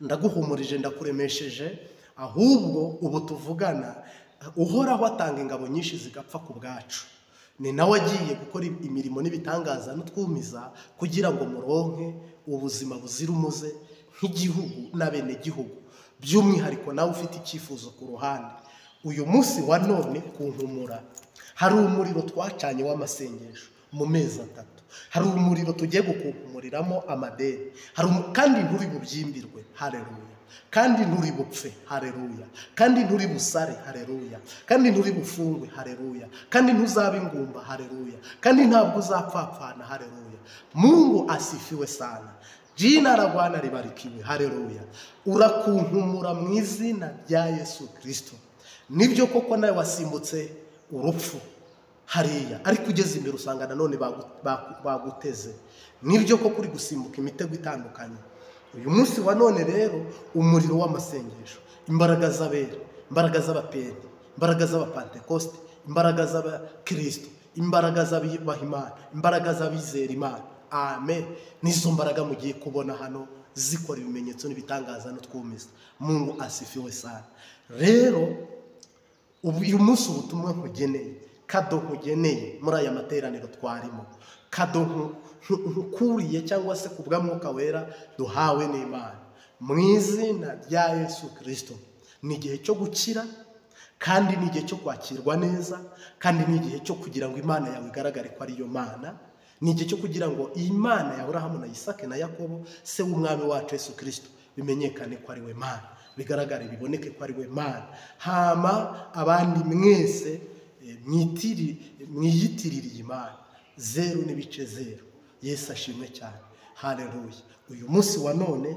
Ndaguhumurije, ndakuremesheje, ahubwo ubu tuvugana uhoraho atanga ingabo nyinshi zigapfa ku bwacu. Ni nawe agiye gukora imirimo n'ibitangaza n'utwumiza kugira ngo muronke ubuzima buzira umuze nk'igihugu n'abene gihugu. By'umwihariko nawe ufite icyifuzo ku ruhande, uyu munsi wa none kunkumura, hari umuriro twacanye w'amasengesho mu mezi 3. Hari umuriro tugiye gukunkumuriramo amadeni, kandi nturi bubyimbirwe, haleluya, kandi nturi bupfe, haleluya, kandi nturi busare, haleluya, kandi nturi bufungwe, haleluya, kandi ntuzabe ingumba, haleluya, kandi ntabwo uzapfapfana, haleluya. Mungu asifiwe sana, jina la Bwana libarikiwe, haleluya. Urakunkumura mu izina rya Yesu Kristo. Nibyo koko nawe wasimbutse urupfu hariya, ariko ugeze imbere usanga nanone baguteze. Nibyo koko uri gusimbuka imitego itandukanye. Uyu munsi wa none rero umuriro w'amasengesho, imbaraga z'abera, imbaraga z'abapeni, imbaraga z'abapantekoste, imbaraga z'abakristo, imbaraga z'abubaha Imana, imbaraga z'abizera Imana, amen, nizo mbaraga mugiye kubona hano zikora ibimenyetso n'ibitangaza n'utwumiza. Mungu asifiwe sana. Rero uyu munsi ubutumwa nkugeneye, kado nkugeneye muri aya materaniro twarimo, kado nkuriye cyangwa se kubwa Mwuka Wera duhawe n'Imana mu izina rya Yesu Kristo, ni igihe cyo gukira, kandi ni igihe cyo kwakirwa neza, kandi ni igihe cyo kugira ngo Imana yawe igaragare ko ari yo Mana. Ni igihe cyo kugira ngo Imana ya Aburahamu na Isaka na Yakobo, se w'umwami wacu Yesu Kristo, bimenyekane ko ari we Mana, bigaragare biboneke ko ari we Mana. Hama abandi mwese mwiyitiririye Imana 0.0. Yesu ashimwe cyane, haleluya. Uyu munsi wa none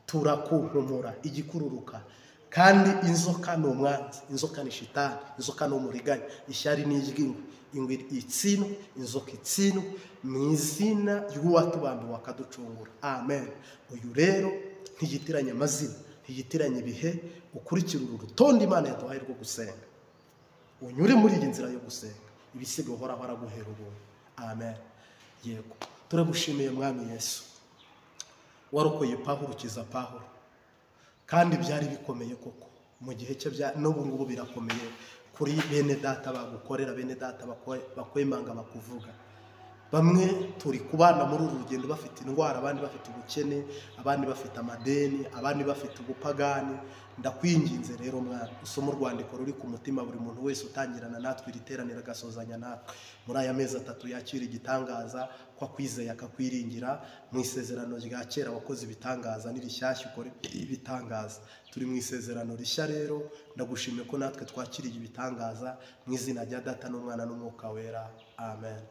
turakunkumura igikururuka, kandi inzoka ni umwanzi, inzoka ni shitani, inzoka ni umuriganya, ishyari ni iry'ingwe, ingwe itsindwe, inzoka itsindwe mu izina ry'uwatubambiwe akaducungura, amen. Uyu rero ntiyitiranye amazina, ntiyitiranye ibihe, ukurikira uru rutonde Imana yaduhaye rwo gusenga, unyure muri iyi nzira yo gusenga, ibisigo uhoraho araguhera ubuntu, amen. Yego, turagushimiye mwami Yesu, warokoye Pawulo ukiza Pawulo, kandi byari bikomeye koko mu gihe cye, n'ubu ngubu birakomeye kuri bene data bagukorera, bene data bakwemanga bakuvuga. Bamwe turi kubana muri uru rugendo bafite indwara, abandi bafite ubukene, abandi bafite amadeni, abandi bafite ubupagani. Ndakwinginze rero mwana, usoma urwandiko ruri ku mutima buri muntu wese utangirana natwe iriteranira agasozanya natwe muri aya mezi 3 yakira igitangaza, kwa kwizeye akakwiringira. Mu isezerano rya kera wakoze ibitangaza, n'irishyashya ukore ibitangaza. Turi mu isezerano rishya rero, ndagushimiye ko natwe twakiriye ibitangaza, mu izina rya Data n'Umwana n'Umwuka Wera, amen.